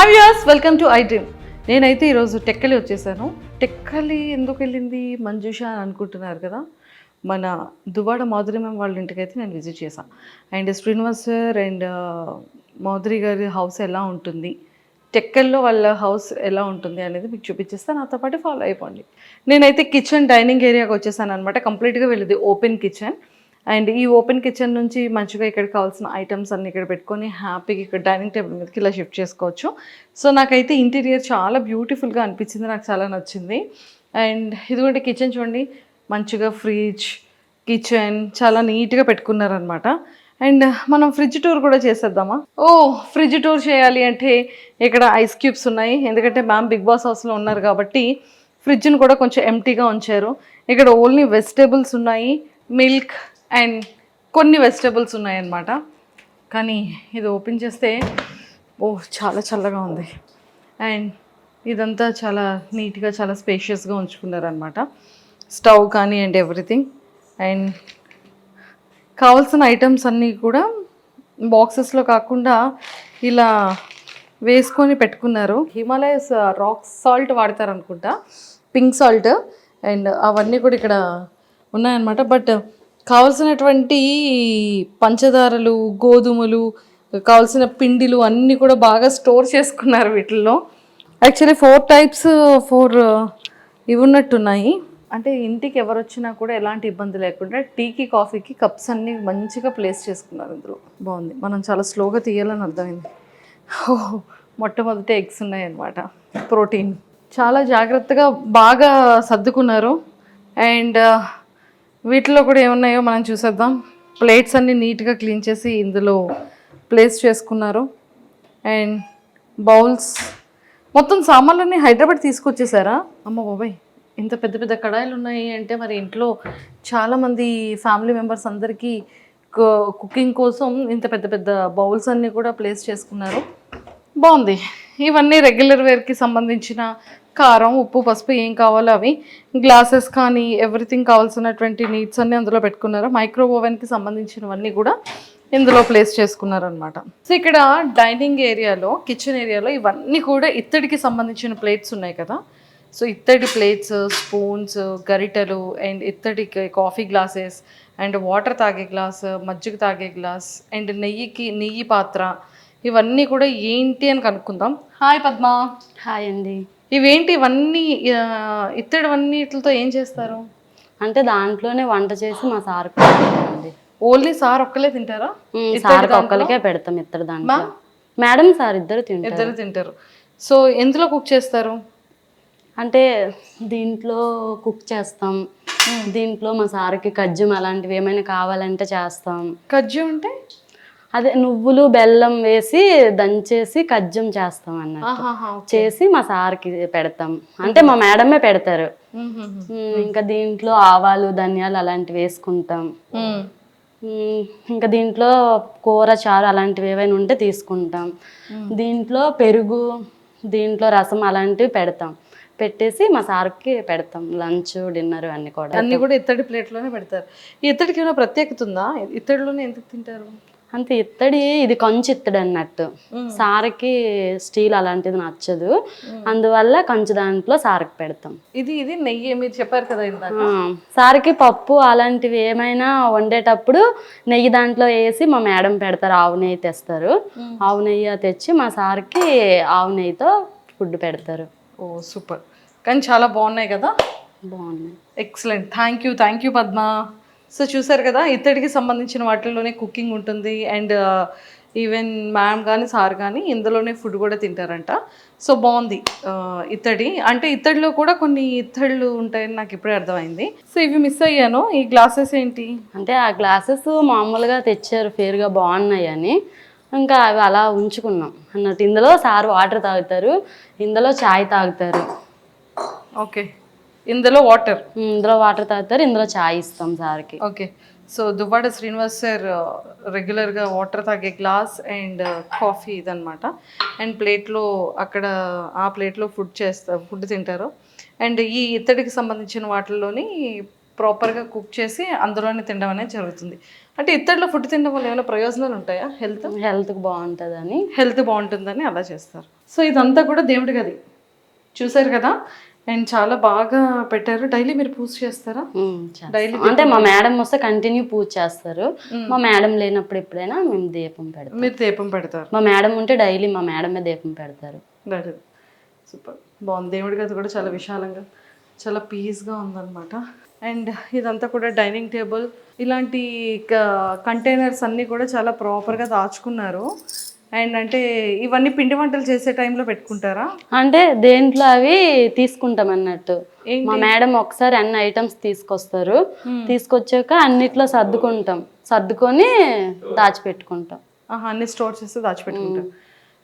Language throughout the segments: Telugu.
Hi viewers, welcome to I dream. నేనైతే ఈరోజు టెక్కలి వచ్చేసాను. టెక్కలి ఎందుకు వెళ్ళింది మంజుష అని అనుకుంటున్నారు కదా. మన దువ్వాడ మాధురి మ్యామ్ వాళ్ళ ఇంటికి అయితే నేను విజిట్ చేశాను. And Srinivas sir and Madhuri గారి హౌస్ ఎలా ఉంటుంది, టెక్కల్లో వాళ్ళ హౌస్ ఎలా ఉంటుంది అనేది మీకు చూపించేస్తాను. నాతో పాటు ఫాలో అయిపోండి. నేనైతే కిచెన్ డైనింగ్ ఏరియాకి వచ్చేసాను అనమాట. కంప్లీట్గా వెళ్ళేది ఓపెన్ కిచెన్. అండ్ ఈ ఓపెన్ కిచెన్ నుంచి మంచిగా ఇక్కడ కావాల్సిన ఐటమ్స్ అన్ని ఇక్కడ పెట్టుకొని హ్యాపీగా ఇక్కడ డైనింగ్ టేబుల్ మీదకి ఇలా షిఫ్ట్ చేసుకోవచ్చు. సో నాకైతే ఇంటీరియర్ చాలా బ్యూటిఫుల్గా అనిపించింది, నాకు చాలా నచ్చింది. అండ్ ఇదిగోండి కిచెన్ చూడండి, మంచిగా ఫ్రిడ్జ్, కిచెన్ చాలా నీట్గా పెట్టుకున్నారనమాట. అండ్ మనం ఫ్రిడ్జ్ టూర్ కూడా చేసేద్దామా? ఫ్రిడ్జ్ టూర్ చేయాలి అంటే ఇక్కడ ఐస్ క్యూబ్స్ ఉన్నాయి, ఎందుకంటే మ్యామ్ బిగ్ బాస్ హౌస్లో ఉన్నారు కాబట్టి ఫ్రిడ్జ్ని కూడా కొంచెం ఎంటీగా ఉంచారు. ఇక్కడ ఓన్లీ వెజిటేబుల్స్ ఉన్నాయి, మిల్క్ అండ్ కొన్ని వెజిటేబుల్స్ ఉన్నాయన్నమాట. కానీ ఇది ఓపెన్ చేస్తే చాలా చల్లగా ఉంది. అండ్ ఇదంతా చాలా నీట్గా చాలా స్పేషియస్గా ఉంచుకున్నారనమాట. స్టవ్ కానీ అండ్ ఎవ్రీథింగ్. అండ్ కావాల్సిన ఐటమ్స్ అన్నీ కూడా బాక్సెస్లో కాకుండా ఇలా వేసుకొని పెట్టుకున్నారు. హిమాలయస్ రాక్ సాల్ట్ వాడతారు అనుకుంటా, పింక్ సాల్ట్. అండ్ అవన్నీ కూడా ఇక్కడ ఉన్నాయన్నమాట. బట్ కావలసినటువంటి పంచదారలు, గోధుమలు, కావాల్సిన పిండిలు అన్నీ కూడా బాగా స్టోర్ చేసుకున్నారు వీటిల్లో. యాక్చువల్లీ 4 టైప్స్ ఇవి ఉన్నట్టున్నాయి. అంటే ఇంటికి ఎవరు వచ్చినా కూడా ఎలాంటి ఇబ్బంది లేకుండా టీకి కాఫీకి కప్స్ అన్నీ మంచిగా ప్లేస్ చేసుకున్నారు ఇందులో. బాగుంది. మనం చాలా స్లోగా తీయాలని అర్థమైంది. మొట్టమొదటి ఎగ్స్ ఉన్నాయన్నమాట, ప్రోటీన్. చాలా జాగ్రత్తగా బాగా సర్దుకున్నారు. అండ్ వీటిలో కూడా ఏమున్నాయో మనం చూసేద్దాం. ప్లేట్స్ అన్నీ నీట్గా క్లీన్ చేసి ఇందులో ప్లేస్ చేసుకున్నారు. అండ్ బౌల్స్, మొత్తం సామాన్లన్నీ హైదరాబాద్ తీసుకొచ్చేసారా? అమ్మ బాబాయ్, ఇంత పెద్ద పెద్ద కడాయిలు ఉన్నాయి అంటే మరి ఇంట్లో చాలామంది ఫ్యామిలీ మెంబర్స్ అందరికీ కుకింగ్ కోసం ఇంత పెద్ద పెద్ద బౌల్స్ అన్నీ కూడా ప్లేస్ చేసుకున్నారు. బాగుంది. ఇవన్నీ రెగ్యులర్ వేర్కి సంబంధించిన కారం, ఉప్పు, పసుపు ఏం కావాలో అవి, గ్లాసెస్ కానీ ఎవ్రీథింగ్ కావాల్సినటువంటి నీడ్స్ అన్నీ అందులో పెట్టుకున్నారు. మైక్రో ఓవెన్కి సంబంధించినవన్నీ కూడా ఇందులో ప్లేస్ చేసుకున్నారనమాట. సో ఇక్కడ డైనింగ్ ఏరియాలో, కిచెన్ ఏరియాలో ఇవన్నీ కూడా ఇత్తడికి సంబంధించిన ప్లేట్స్ ఉన్నాయి కదా. సో ఇత్తడి ప్లేట్స్, స్పూన్స్, గరిటెలు అండ్ ఇత్తడి కాఫీ గ్లాసెస్ అండ్ వాటర్ తాగే గ్లాస్, మజ్జిగ తాగే గ్లాస్ అండ్ నెయ్యి పాత్ర, ఇవన్నీ కూడా ఏంటి అని కనుక్కుందాం. హాయ్ పద్మ. హాయ్ అండి. ఇవేంటి ఇవన్నీ? ఇత్తడివన్నిటితో ఏం చేస్తారు? అంటే దాంట్లోనే వంట చేసి మా సార్ అండి. ఓన్లీ సార్ ఒక్కలే తింటారా? సార్ ఒక్కరికే పెడతాం ఇత్తడి దాంట్లో. మేడం సార్ ఇద్దరు తింటారు. సో ఎందులో కుక్ చేస్తారు? అంటే దీంట్లో కుక్ చేస్తాం. దీంట్లో మా సార్కి కజ్జం అలాంటివి ఏమైనా కావాలంటే చేస్తాం. కజ్జం అంటే అదే నువ్వులు బెల్లం వేసి దంచేసి కజ్జం చేస్తాం అన్నట్టు చేసి మా సార్కి పెడతాం. అంటే మా మేడమే పెడతారు. ఇంకా దీంట్లో ఆవాలు, ధనియాలు అలాంటివి వేసుకుంటాం. ఇంకా దీంట్లో కూర, చారు అలాంటివి ఏవైనా ఉంటే తీసుకుంటాం. దీంట్లో పెరుగు, దీంట్లో రసం అలాంటివి పెడతాం. పెట్టేసి మా సార్కి పెడతాం. లంచ్, డిన్నర్ అన్నీ కూడా ఇత్తడి ప్లేట్లోనే పెడతారు. ఈ ఇత్తడికి ఏమైనా ప్రత్యేకత ఉందా? ఇత్తడిలోనే ఎందుకు తింటారు? అంతే, ఇత్తడి ఇది కంచు ఇత్తడి అన్నట్టు. సార్కి స్టీల్ అలాంటిది నచ్చదు, అందువల్ల కంచు దాంట్లో సార్కి పెడతాం. ఇది నెయ్యి మీరు చెప్పారు కదా ఇందాక. సార్కి పప్పు అలాంటివి ఏమైనా వండేటప్పుడు నెయ్యి దాంట్లో వేసి మా మేడం పెడతారు. ఆవు నెయ్యి తెస్తారు. ఆవు నెయ్యి తెచ్చి మా సార్కి ఆవు నెయ్యితో ఫుడ్ పెడతారు. సూపర్. కానీ చాలా బాగున్నాయి కదా. బాగున్నాయి. Excellent. Thank you Padma. So చూసారు కదా, ఇత్తడికి సంబంధించిన వాటిల్లోనే కుకింగ్ ఉంటుంది. అండ్ ఈవెన్ మ్యామ్ కానీ సార్ కానీ ఇందులోనే ఫుడ్ కూడా తింటారంట. సో బాగుంది. ఇత్తడి అంటే ఇత్తడిలో కూడా కొన్ని ఇత్తళ్ళు ఉంటాయని నాకు ఇప్పుడే అర్థమైంది. సో ఇవి మిస్ అయ్యాను. ఈ గ్లాసెస్ ఏంటి అంటే ఆ గ్లాసెస్ మామూలుగా తెచ్చారు, ఫేర్గా బాగున్నాయి అని, ఇంకా అవి అలా ఉంచుకున్నాం అన్నట్టు. ఇందులో సార్ వాటర్ తాగుతారు, ఇందులో చాయ్ తాగుతారు. ఓకే, ఇందులో వాటర్ తాగుతారు, ఇందులో చాయ్ ఇస్తాం సార్కి. Okay. So Duvvada Srinivas sir రెగ్యులర్గా వాటర్ తాగే గ్లాస్ అండ్ కాఫీ ఇదనమాట. అండ్ ప్లేట్లో అక్కడ ఆ ప్లేట్లో ఫుడ్ తింటారు. అండ్ ఈ ఇత్తడికి సంబంధించిన వాటిల్లోని ప్రాపర్గా కుక్ చేసి అందులోనే తినడం అనేది జరుగుతుంది. అంటే ఇత్తడిలో ఫుడ్ తినడం వల్ల ఏమైనా ప్రయోజనాలు ఉంటాయా? హెల్త్కి బాగుంటుందని. హెల్త్ బాగుంటుందని అలా చేస్తారు. సో ఇదంతా కూడా దేవుడి గది చూసారు కదా, అండ్ చాలా బాగా పెట్టారు. డైలీ మీరు పూజ చేస్తారా? డైలీ అంటే మా మేడం వస్తే కంటిన్యూ పూజ చేస్తారు. మా మేడం లేనప్పుడు ఎప్పుడైనా మేము దీపం పెడతాం. మీరు దీపం పెడతారు? మా మేడం ఉంటే డైలీ మా మేడమే దీపం పెడతారు. సూపర్ బాగుంది. దేవుడి గది కూడా చాలా విశాలంగా చాలా పీస్గా ఉందన్నమాట. అండ్ ఇదంతా కూడా డైనింగ్ టేబుల్, ఇలాంటి కంటైనర్స్ అన్నీ కూడా చాలా ప్రాపర్గా దాచుకున్నారు. అండ్ అంటే ఇవన్నీ పిండి వంటలు చేసే టైంలో పెట్టుకుంటారా? అంటే దేంట్లో అవి తీసుకుంటాం అన్నట్టు. మా మేడం ఒకసారి అన్ని ఐటమ్స్ తీసుకొస్తారు, తీసుకొచ్చాక అన్నిట్లో సర్దుకొని దాచిపెట్టుకుంటాం. అన్ని స్టోర్ చేస్తే దాచిపెట్టుకుంటాం.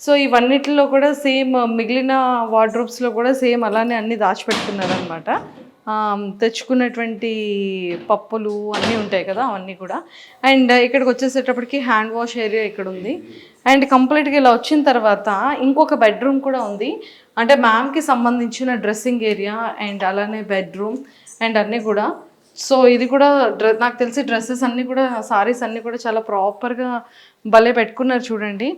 సో ఇవన్నిటిలో కూడా సేమ్ మిగిలిన వార్డ్రోబ్స్లో కూడా సేమ్ అలానే అన్ని దాచిపెట్టుకున్నారనమాట. తెచ్చుకున్నటువంటి పప్పులు అన్నీ ఉంటాయి కదా, అవన్నీ కూడా. అండ్ ఇక్కడికి వచ్చేసేటప్పటికి హ్యాండ్ వాష్ ఏరియా ఇక్కడ ఉంది. అండ్ కంప్లీట్గా ఇలా వచ్చిన తర్వాత ఇంకొక బెడ్రూమ్ కూడా ఉంది. అంటే మ్యామ్కి సంబంధించిన డ్రెస్సింగ్ ఏరియా అండ్ అలానే బెడ్రూమ్ అండ్ అన్నీ కూడా. సో ఇది కూడా నాకు తెలిసి డ్రెస్సెస్ అన్నీ కూడా, సారీస్ అన్నీ కూడా చాలా ప్రాపర్గా భలే పెట్టుకున్నారు చూడండి.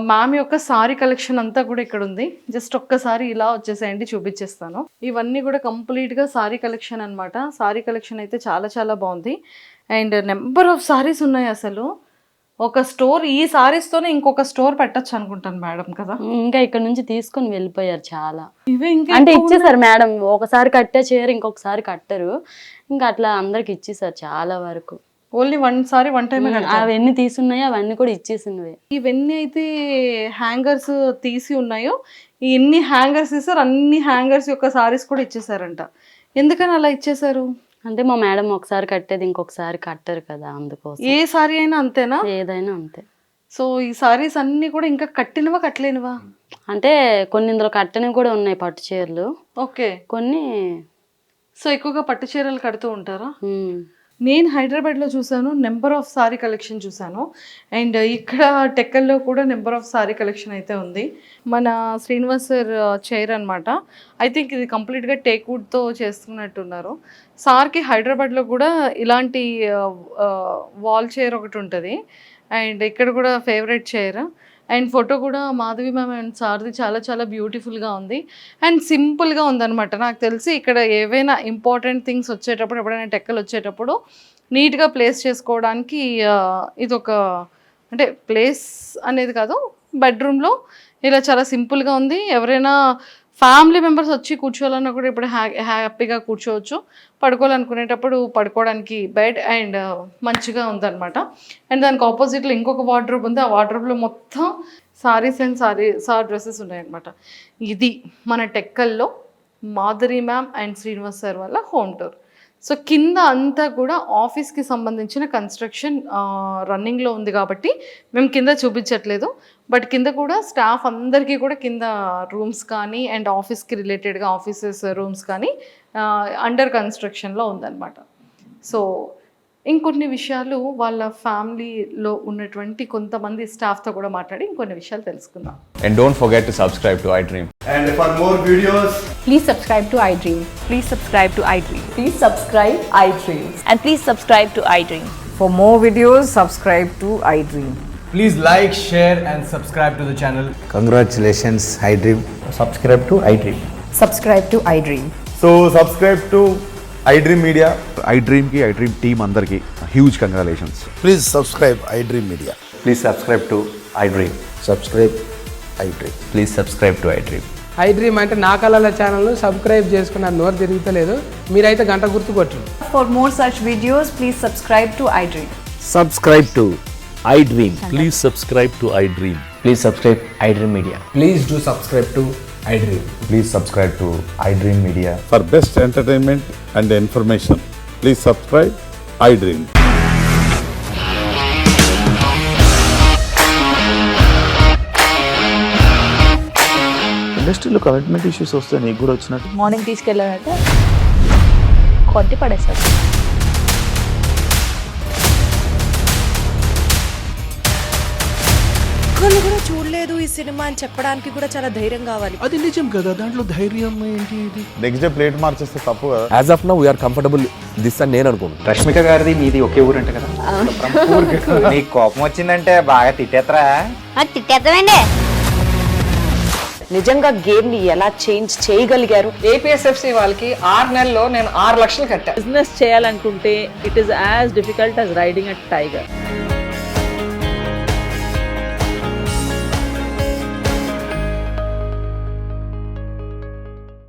మ్యామ్ యొక్క సారీ కలెక్షన్ అంతా కూడా ఇక్కడ ఉంది. జస్ట్ ఒక్కసారి ఇలా వచ్చేసేయండి, చూపించేస్తాను. ఇవన్నీ కూడా కంప్లీట్గా సారీ కలెక్షన్ అనమాట. సారీ కలెక్షన్ అయితే చాలా చాలా బాగుంది. అండ్ నెంబర్ ఆఫ్ సారీస్ ఉన్నాయి. అసలు ఒక స్టోర్, ఈ సారీస్తోనే ఇంకొక స్టోర్ పెట్టచ్చు అనుకుంటాను మేడం కదా. ఇంకా ఇక్కడ నుంచి తీసుకొని వెళ్ళిపోయారు చాలా. ఇవే ఇంకా అంటే ఇచ్చేసారు మేడం. ఒకసారి కట్టే చీర ఇంకొకసారి కట్టరు, ఇంకా అట్లా అందరికి ఇచ్చేసారు చాలా వరకు. ఓన్లీ వన్ టైం అవన్నీ తీసున్నాయో అవన్నీ కూడా ఇచ్చేసినవి. ఇవన్నీ అయితే హ్యాంగర్స్ తీసి ఉన్నాయో, ఎన్ని హ్యాంగర్స్ ఇస్తారు అన్ని హ్యాంగర్స్ యొక్క సారీస్ కూడా ఇచ్చేసారంట. ఎందుకని అలా ఇచ్చేసారు? అంటే మా మేడం ఒకసారి కట్టేది ఇంకొకసారి కట్టరు కదా, అందుకోసం. ఏ సారీ అయినా అంతేనా? ఏదైనా అంతే. సో ఈ సారీస్ అన్ని కూడా ఇంకా కట్టినవా కట్టలేనివా? అంటే కొన్ని ఇందులో కట్టనివి కూడా ఉన్నాయి, పట్టు చీరలు. ఓకే. కొన్ని. సో ఎక్కువగా పట్టు చీరలు కడుతూ ఉంటారా? నేను హైదరాబాద్లో చూసాను, నెంబర్ ఆఫ్ సారీ కలెక్షన్ చూసాను. అండ్ ఇక్కడ టెక్కల్లో కూడా నెంబర్ ఆఫ్ సారీ కలెక్షన్ అయితే ఉంది. మన శ్రీనివాస్ సార్ చైర్ అనమాట. ఐ థింక్ ఇది కంప్లీట్గా టేక్వుడ్తో చేస్తున్నట్టున్నారు. సార్కి హైదరాబాద్లో కూడా ఇలాంటి వాల్ చైర్ ఒకటి ఉంటుంది. అండ్ ఇక్కడ కూడా ఫేవరెట్ చైర్. అండ్ ఫోటో కూడా మాధవి మ్యామ్ అండ్ సార్ది చాలా చాలా బ్యూటిఫుల్గా ఉంది. అండ్ సింపుల్గా ఉందన్నమాట. నాకు తెలిసి ఇక్కడ ఏవైనా ఇంపార్టెంట్ థింగ్స్ వచ్చేటప్పుడు, ఎప్పుడైనా టెక్కలు వచ్చేటప్పుడు నీట్గా ప్లేస్ చేసుకోవడానికి ఇది ఒక, అంటే ప్లేస్ అనేది కాదు, బెడ్రూమ్లో ఇలా చాలా సింపుల్గా ఉంది. ఎవరైనా ఫ్యామిలీ మెంబర్స్ వచ్చి కూర్చోవాలన్నా కూడా ఇప్పుడు హ్యాపీగా కూర్చోవచ్చు. పడుకోవాలనుకునేటప్పుడు పడుకోవడానికి బెడ్ అండ్ మంచిగా ఉందన్నమాట. అండ్ దానికి ఆపోజిట్లో ఇంకొక వార్డ్రోబ్ ఉంది. ఆ వార్డ్రోబ్లో మొత్తం సారీస్ అండ్ సార్ డ్రెస్సెస్ ఉన్నాయన్నమాట. ఇది మన టెక్కల్లో Madhuri ma'am and Srinivas sir వల్ల హోమ్ టూర్. సో కింద అంతా కూడా ఆఫీస్కి సంబంధించిన కన్స్ట్రక్షన్ రన్నింగ్లో ఉంది కాబట్టి మేము కింద చూపించట్లేదు. బట్ కింద కూడా స్టాఫ్ అందరికీ కూడా కింద రూమ్స్ కానీ అండ్ ఆఫీస్కి రిలేటెడ్గా ఆఫీసెస్ రూమ్స్ కానీ అండర్ కన్స్ట్రక్షన్లో ఉందన్నమాట. సో ఇంకొన్ని విషయాలు వాళ్ళ ఫ్యామిలీలో ఉన్నటువంటి కొంతమంది స్టాఫ్తో కూడా మాట్లాడి ఇంకొన్ని విషయాలు తెలుసుకుందాం. And don't forget to subscribe to iDream. And for more videos, please subscribe to iDream. Please subscribe to iDream. Please subscribe iDream. And please subscribe to iDream. For more videos, subscribe to iDream. please like, share and subscribe to the channel. Congratulations, iDream. Subscribe to iDream. Subscribe to iDream. So subscribe to iDream Media. iDream ki iDream team andarki huge congratulations. Please subscribe iDream Media. Please subscribe to iDream. Subscribe iDream. Please subscribe to iDream. iDream అంటే నా కళల ఛానల్ సబ్స్క్రైబ్ చేసుకున్న నోరు తిరుగుతలేదు, మీరైతే గంట గుర్తు కొట్టండి. For more such videos, please subscribe to iDream. Subscribe to iDream. Please subscribe to iDream. Please subscribe iDream Media. Please do subscribe to iDream. Please subscribe to iDream Media. For best entertainment and information, please subscribe iDream. ఇండస్ట్రీలో కమిట్మెంట్ ఇష్యూస్ వస్తే నీకు కూడా వచ్చినట్టు మార్నింగ్ తీసుకెళ్ళారంటే కొట్టి పడేస్తారు. ఒక్కళ్ళు కూడా చూడలేదు ఈ సినిమా అని చెప్పడానికి కూడా చాలా ధైర్యం కావాలి. అది నిజం కదా, దాంట్లో ధైర్యం ఏంటి ఇది? నెక్స్ట్ డే ప్లేట్ మార్చేస్తే తప్పు కదా. As of now we're comfortable this అని నేను అనుకుంటున్నాను. రష్మిక గారిది మీది ఒకే ఊరంట కదా? నీకు కోపం వచ్చిందంటే బాగా తిట్టేత్తరా? తిట్టేద్దామండి. నిజంగా గేమ్ ని ఎలా చేంజ్ చేయగలిగారు? ఏపీఎస్ఎఫ్సి వాళ్ళకి 6 నెలల్లో నేను 6 లక్షలు కట్టా. బిజినెస్ చేయాలనుకుంటే it is as difficult as riding a tiger.